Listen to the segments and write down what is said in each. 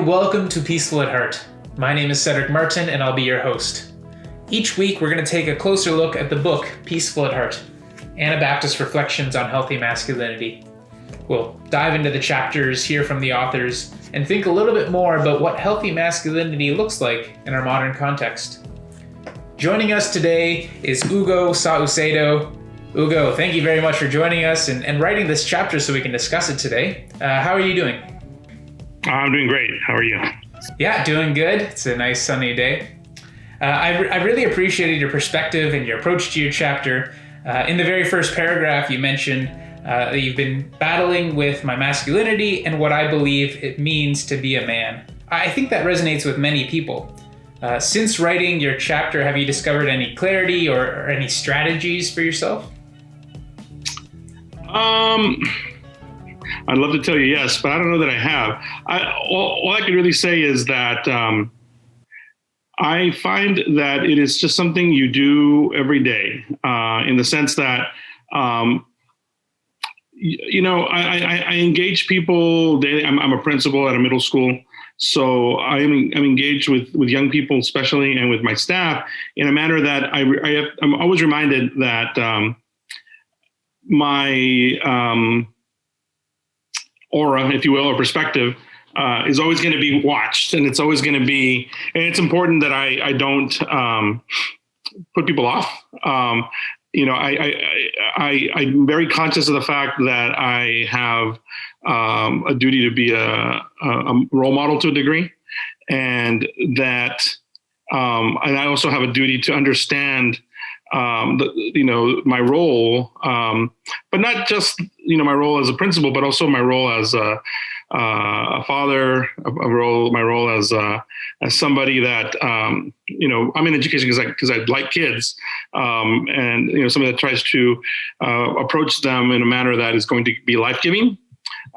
and welcome to Peaceful at Heart. My name is Cedric Martin and I'll be your host. Each week we're going to take a closer look at the book Peaceful at Heart, Anabaptist Reflections on Healthy Masculinity. We'll dive into the chapters, hear from the authors, and think a little bit more about what healthy masculinity looks like in our modern context. Joining us today is Hugo Saucedo. Hugo, thank you very much for joining us and writing this chapter so we can discuss it today. How are you doing? I'm doing great. How are you? Yeah, doing good. It's a nice sunny day. I really appreciated your perspective and your approach to your chapter. In the very first paragraph, you mentioned that you've been battling with my masculinity and what I believe it means to be a man. I think that resonates with many people. Since writing your chapter, have you discovered any clarity or any strategies for yourself? I'd love to tell you yes, but I don't know that I have. All I can really say is that I find that it is just something you do every day, in the sense that, I engage people daily. I'm a principal at a middle school, so I'm engaged with young people especially, and with my staff in a manner that I'm always reminded that my aura, if you will, or perspective, is always going to be watched, and it's always going to be, and it's important that I don't put people off. I'm very conscious of the fact that I have a duty to be a role model to a degree, and that, and I also have a duty to understand my role, but not just, my role as a principal, but also my role as a father, my role as somebody that, I'm in education because I like kids, and, somebody that tries to approach them in a manner that is going to be life-giving.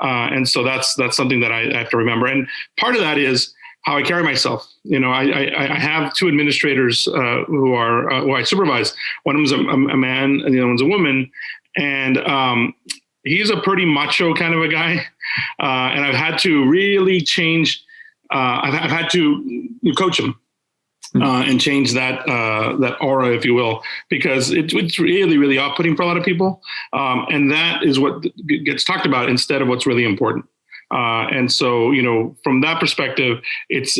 And so that's something that I have to remember. And part of that is how I carry myself. I have two administrators who I supervise. One of them's a man, and the other one's a woman. And he's a pretty macho kind of a guy. And I've had to really change. I've had to coach him and change that aura, if you will, because it's really, really off-putting for a lot of people. And that is what gets talked about instead of what's really important. And so, from that perspective, it's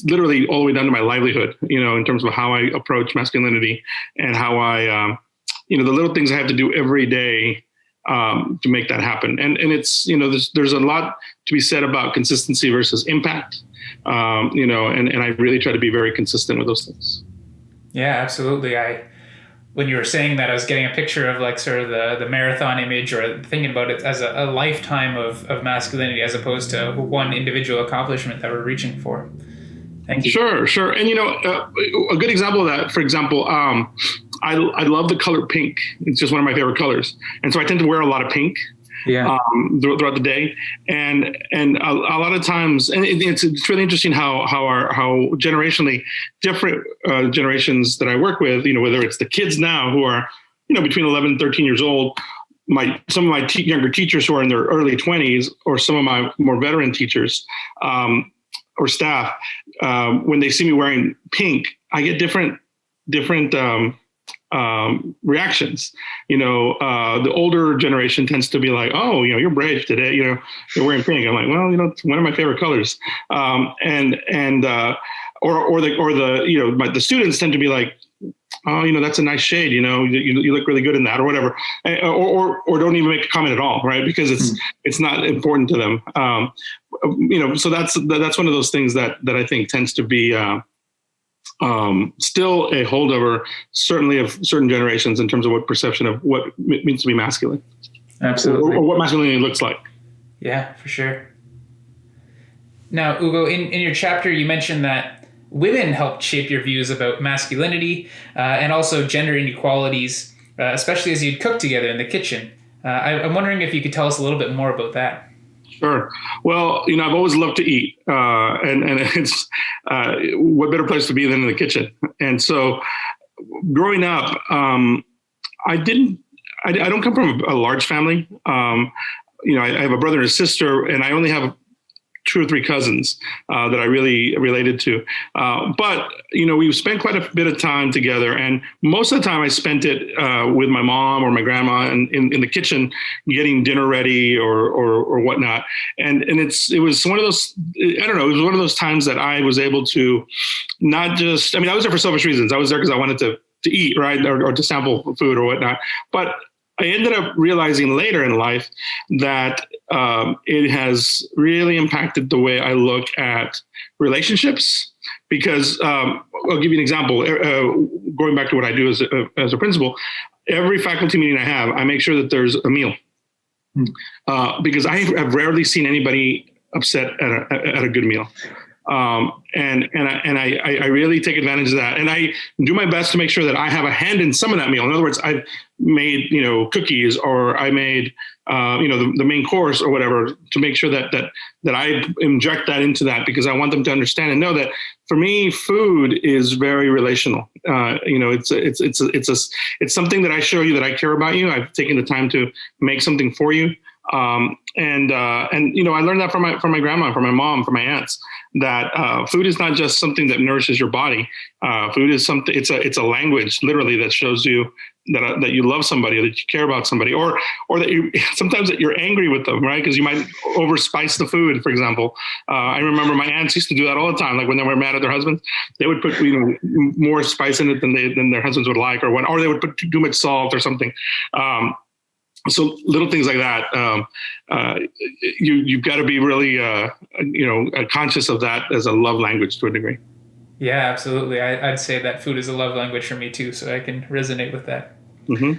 literally all the way down to my livelihood, in terms of how I approach masculinity and how I, the little things I have to do every day, to make that happen. And it's, there's a lot to be said about consistency versus impact, and I really try to be very consistent with those things. Yeah, absolutely. When you were saying that, I was getting a picture of like sort of the marathon image, or thinking about it as a lifetime of masculinity as opposed to one individual accomplishment that we're reaching for. Thank you. Sure. And, a good example of that, for example, I love the color pink. It's just one of my favorite colors. And so I tend to wear a lot of pink. Yeah. Throughout the day, and a lot of times, and it's really interesting how generationally different generations that I work with, whether it's the kids now who are, between 11 and 13 years old, some of my younger teachers who are in their early 20s, or some of my more veteran teachers or staff, when they see me wearing pink, I get different reactions. The older generation tends to be like, oh, you're brave today, you're wearing pink. I'm like, well, it's one of my favorite colors. The students tend to be like, oh, that's a nice shade, you look really good in that, or whatever. Or don't even make a comment at all, right? Because it's not important to them. So that's one of those things that I think tends to be, still a holdover, certainly of certain generations, in terms of what perception of what it means to be masculine. Absolutely. Or what masculinity looks like. Yeah, for sure. Now, Hugo, in your chapter, you mentioned that women helped shape your views about masculinity and also gender inequalities, especially as you'd cook together in the kitchen. I'm wondering if you could tell us a little bit more about that. Sure. Well, I've always loved to eat, and it's what better place to be than in the kitchen. And so, growing up, I don't come from a large family. I have a brother and a sister, and I only have 2 or 3 cousins that I really related to. But, we spent quite a bit of time together. And most of the time I spent it with my mom or my grandma in the kitchen, getting dinner ready or whatnot. And it was one of those, I don't know, it was one of those times that I was able to not just, I was there for selfish reasons. I was there because I wanted to eat, right, or to sample food or whatnot. But I ended up realizing later in life that it has really impacted the way I look at relationships. Because I'll give you an example. Going back to what I do as a principal, every faculty meeting I have, I make sure that there's a meal. Because I have rarely seen anybody upset at a good meal. And I really take advantage of that. And I do my best to make sure that I have a hand in some of that meal. In other words, I've made, cookies, or I made, the main course or whatever, to make sure that I inject that into that, because I want them to understand and know that for me, food is very relational. It's something that I show you that I care about you. I've taken the time to make something for you. And I learned that from my grandma, from my mom, from my aunts, that food is not just something that nourishes your body. Food is something. It's a language, literally, that shows you that you love somebody, or that you care about somebody, or that sometimes that you're angry with them, right? Because you might overspice the food, for example. I remember my aunts used to do that all the time. Like when they were mad at their husbands, they would put more spice in it than their husbands would like, or they would put too much salt or something. So little things like that, you've got to be really, conscious of that as a love language to a degree. Yeah, absolutely. I'd say that food is a love language for me too, so I can resonate with that. Mm-hmm.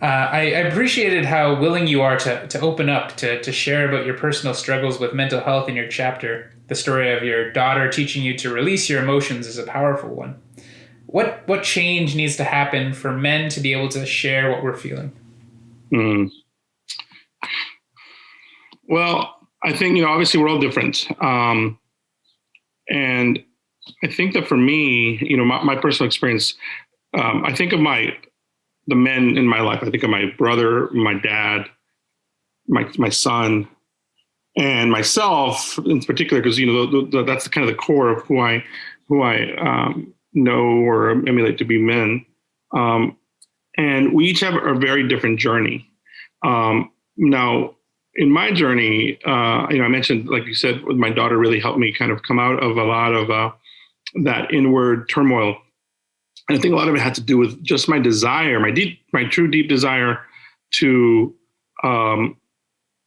I appreciated how willing you are to open up, to share about your personal struggles with mental health in your chapter. The story of your daughter teaching you to release your emotions is a powerful one. What change needs to happen for men to be able to share what we're feeling? Well, I think, obviously we're all different. And I think that for me, my personal experience, I think of the men in my life. I think of my brother, my dad, my son, and myself in particular, because, that's kind of the core of who I know or emulate to be men. And we each have a very different journey. Now, in my journey, I mentioned, like you said, my daughter really helped me kind of come out of a lot of that inward turmoil. And I think a lot of it had to do with just my desire, my true deep desire to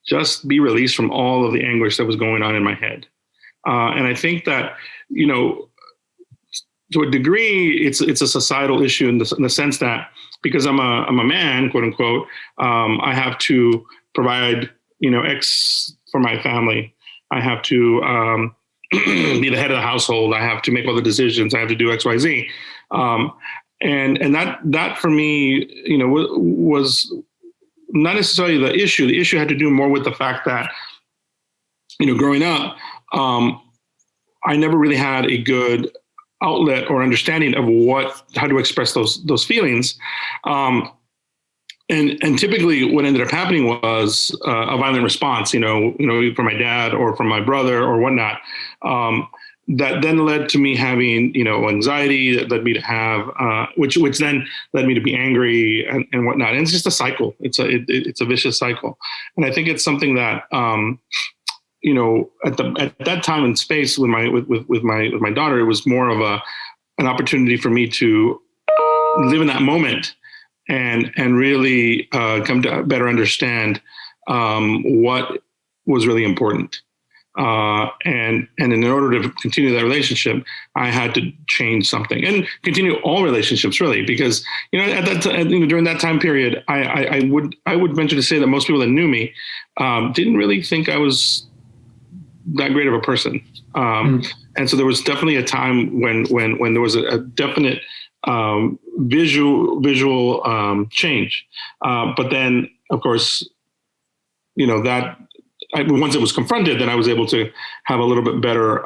just be released from all of the anguish that was going on in my head. And I think that, to a degree, it's a societal issue in the sense that, because I'm a man, quote unquote, I have to provide, X for my family. I have to be the head of the household. I have to make all the decisions. I have to do X, Y, Z. And that for me, was not necessarily the issue. The issue had to do more with the fact that, growing up, I never really had a good outlet or understanding of how to express those feelings. And typically what ended up happening was a violent response, from my dad or from my brother or whatnot, that then led to me having, anxiety, that led me to have, which then led me to be angry and whatnot. And it's just a cycle. It's a vicious cycle. And I think it's something that, at that time and space with my daughter, it was more of an opportunity for me to live in that moment and really come to better understand what was really important. And in order to continue that relationship, I had to change something and continue all relationships, really, because at that time, during that time period, I would venture to say that most people that knew me didn't really think I was that great of a person. And so there was definitely a time when there was a definite visual change. But then, of course, once it was confronted, then I was able to have a little bit better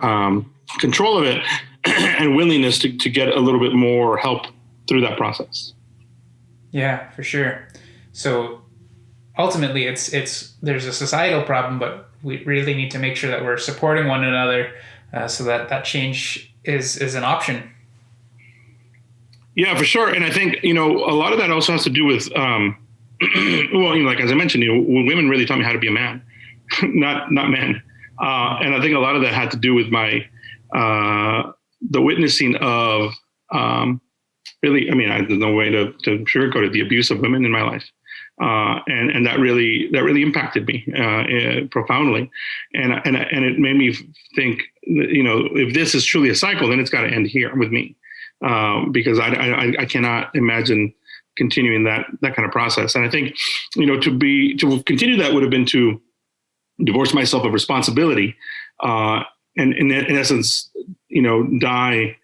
control of it and willingness to get a little bit more help through that process. Yeah, for sure. So ultimately there's a societal problem, but we really need to make sure that we're supporting one another so that change is an option. Yeah, for sure. And I think, a lot of that also has to do with, well, like, as I mentioned, women really taught me how to be a man, not men. And I think a lot of that had to do with my, the witnessing of, really, there's no way to sugarcoat it, the abuse of women in my life. And that really impacted me, profoundly. And it made me think, if this is truly a cycle, then it's got to end here with me. Because I cannot imagine continuing that kind of process. And I think, to continue that would have been to divorce myself of responsibility, and in essence, die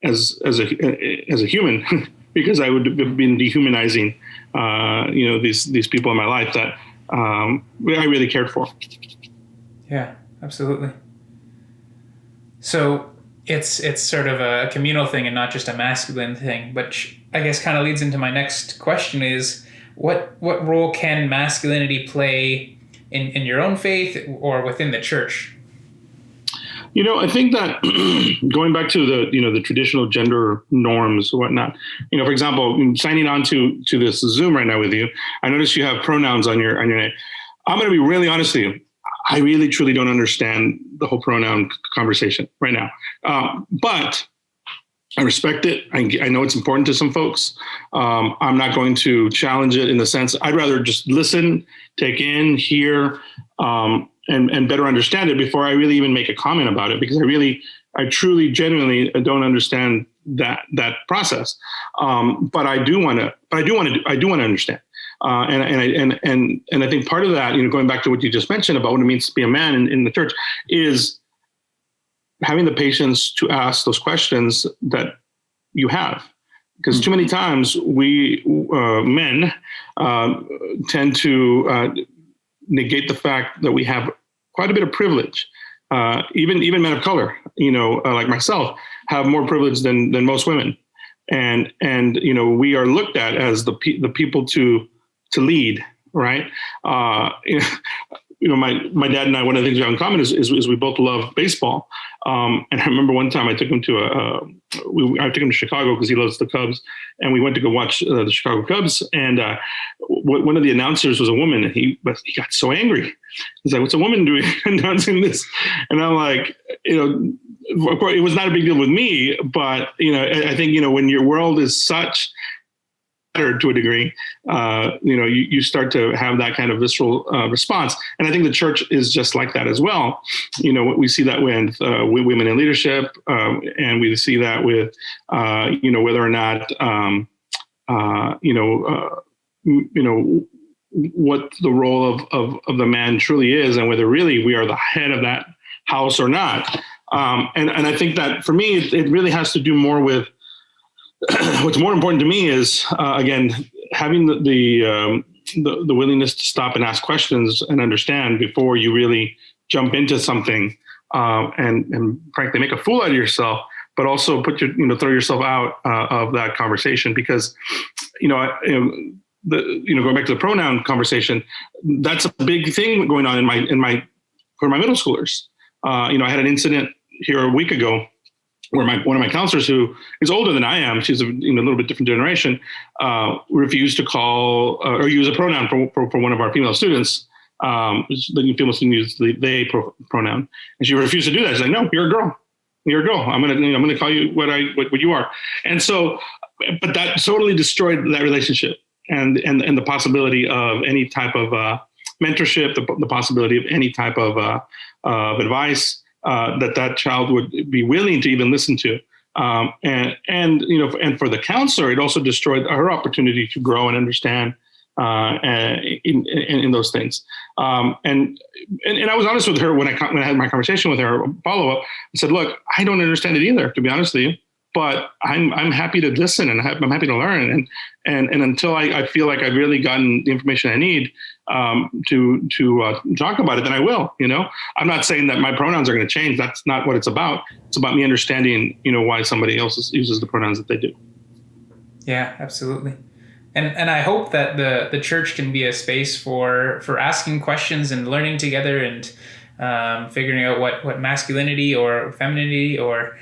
as a human, because I would have been dehumanizing, these people in my life that I really cared for. Yeah, absolutely. So it's sort of a communal thing and not just a masculine thing, which I guess kind of leads into my next question is, what role can masculinity play in your own faith or within the church? I think that going back to the traditional gender norms or whatnot, for example, signing on to this Zoom right now with you, I noticed you have pronouns on your name. I'm going to be really honest with you. I really, truly don't understand the whole pronoun conversation right now. But I respect it. I know it's important to some folks. I'm not going to challenge it in the sense, I'd rather just listen, take in, hear, and better understand it before I really even make a comment about it, because I truly, genuinely don't understand that process. But I do want to understand. And I think part of that, going back to what you just mentioned about what it means to be a man in the church, is having the patience to ask those questions that you have. Because too many times we men tend to negate the fact that we have quite a bit of privilege. Even men of color, like myself, have more privilege than most women, and we are looked at as the people to lead, right? My dad and I, one of the things we have in common is we both love baseball. And I remember one time I took him to Chicago because he loves the Cubs, and we went to go watch the Chicago Cubs. And one of the announcers was a woman, and he got so angry. He's like, "What's a woman doing announcing this?" And I'm like, of course, it was not a big deal with me, but I think when your world is such to a degree, you start to have that kind of visceral response. And I think the church is just like that as well. We see that with women in leadership, and we see that with, whether or not, what the role of the man truly is, and whether really we are the head of that house or not. And I think that for me, it really has to do more with, what's more important to me is, again, having the willingness to stop and ask questions and understand before you really jump into something, and frankly make a fool out of yourself, but also throw yourself out of that conversation. Because going back to the pronoun conversation, that's a big thing going on for my middle schoolers. I had an incident here a week ago where one of my counselors, who is older than I am, she's a little bit different generation, refused to call or use a pronoun for one of our female students. The female student used the they pronoun, and she refused to do that. She's like, "No, you're a girl. You're a girl. I'm gonna call you what you are." And so, but that totally destroyed that relationship and the possibility of any type of mentorship, the possibility of any type of advice that child would be willing to even listen to. And for the counselor, it also destroyed her opportunity to grow and understand in those things. And I was honest with her when I had my conversation with her, follow up. I said, "Look, I don't understand it either, to be honest with you, but I'm happy to listen and I'm happy to learn. And until I feel like I've really gotten the information I need to talk about it, then I will. I'm not saying that my pronouns are going to change. That's not what it's about. It's about me understanding, why somebody else uses the pronouns that they do." Yeah, absolutely. And I hope that the church can be a space for asking questions and learning together and figuring out what masculinity or femininity or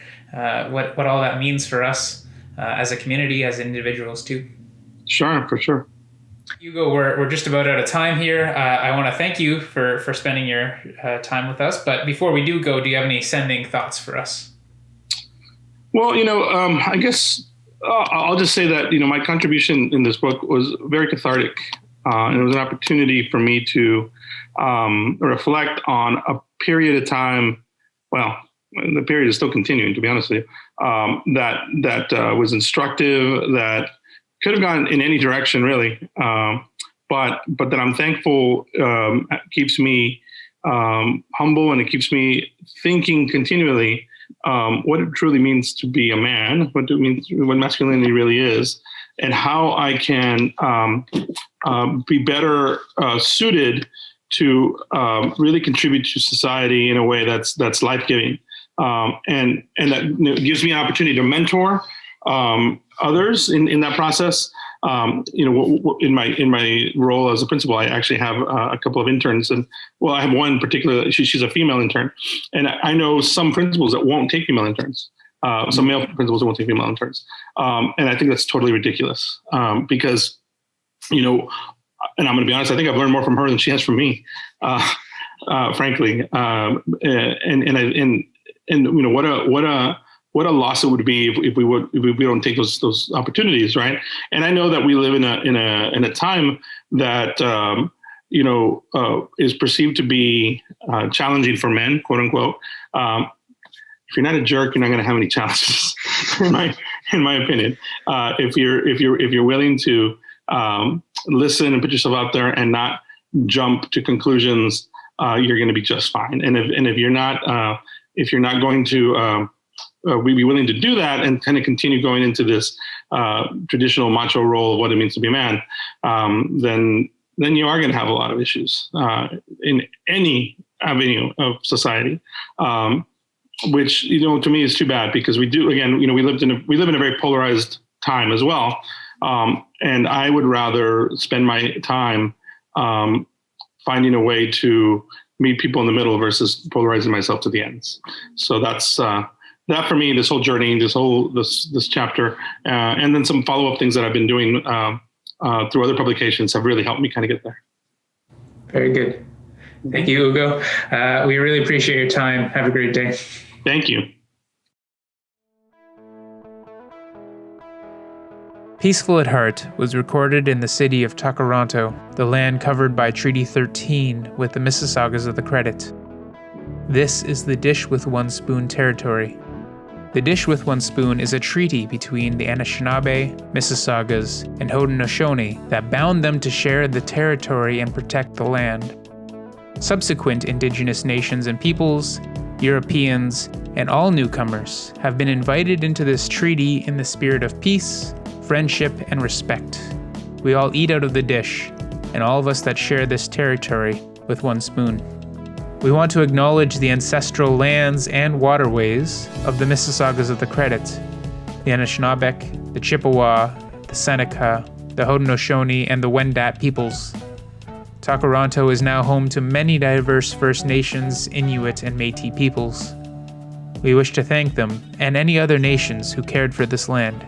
what all that means for us as a community, as individuals too. Sure, for sure. Hugo, we're just about out of time here. I want to thank you for spending your time with us. But before we do go, do you have any sending thoughts for us? Well, I guess I'll just say that, my contribution in this book was very cathartic. And it was an opportunity for me to reflect on a period of time. Well, the period is still continuing, to be honest with you, that was instructive, that could have gone in any direction, really. But that I'm thankful keeps me humble, and it keeps me thinking continually what it truly means to be a man, what masculinity really is, and how I can be better suited to really contribute to society in a way that's life-giving, and that gives me an opportunity to mentor others in that process. In my role as a principal, I actually have a couple of interns, and I have one particular. She's a female intern, and I know some principals that won't take female interns. Some male principals that won't take female interns, and I think that's totally ridiculous. Because, and I'm going to be honest, I think I've learned more from her than she has from me, frankly. What a loss it would be if we don't take those opportunities, right? And I know that we live in a time that is perceived to be challenging for men, quote unquote. If you're not a jerk, you're not going to have any challenges, in my opinion. If you're willing to listen and put yourself out there and not jump to conclusions, you're going to be just fine. And if you're not going to be willing to do that and kind of continue going into this traditional macho role of what it means to be a man, then you are going to have a lot of issues in any avenue of society, which to me is too bad, because we live in a very polarized time as well, and I would rather spend my time finding a way to meet people in the middle versus polarizing myself to the ends. So that's that for me, this whole journey, this chapter, and then some follow-up things that I've been doing through other publications have really helped me kind of get there. Very good. Thank you, Hugo. We really appreciate your time. Have a great day. Thank you. Peaceful at Heart was recorded in the city of Toronto, the land covered by Treaty 13 with the Mississaugas of the Credit. This is the Dish with One Spoon territory. The Dish with One Spoon is a treaty between the Anishinaabe, Mississaugas, and Haudenosaunee that bound them to share the territory and protect the land. Subsequent Indigenous nations and peoples, Europeans, and all newcomers have been invited into this treaty in the spirit of peace, friendship, and respect. We all eat out of the dish, and all of us that share this territory with one spoon. We want to acknowledge the ancestral lands and waterways of the Mississaugas of the Credit, the Anishinaabe, the Chippewa, the Seneca, the Haudenosaunee, and the Wendat peoples. Toronto is now home to many diverse First Nations, Inuit, and Métis peoples. We wish to thank them and any other nations who cared for this land.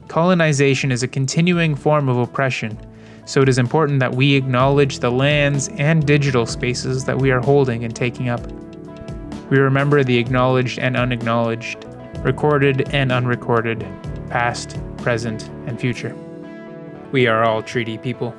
Colonization is a continuing form of oppression, so it is important that we acknowledge the lands and digital spaces that we are holding and taking up. We remember the acknowledged and unacknowledged, recorded and unrecorded, past, present, and future. We are all treaty people.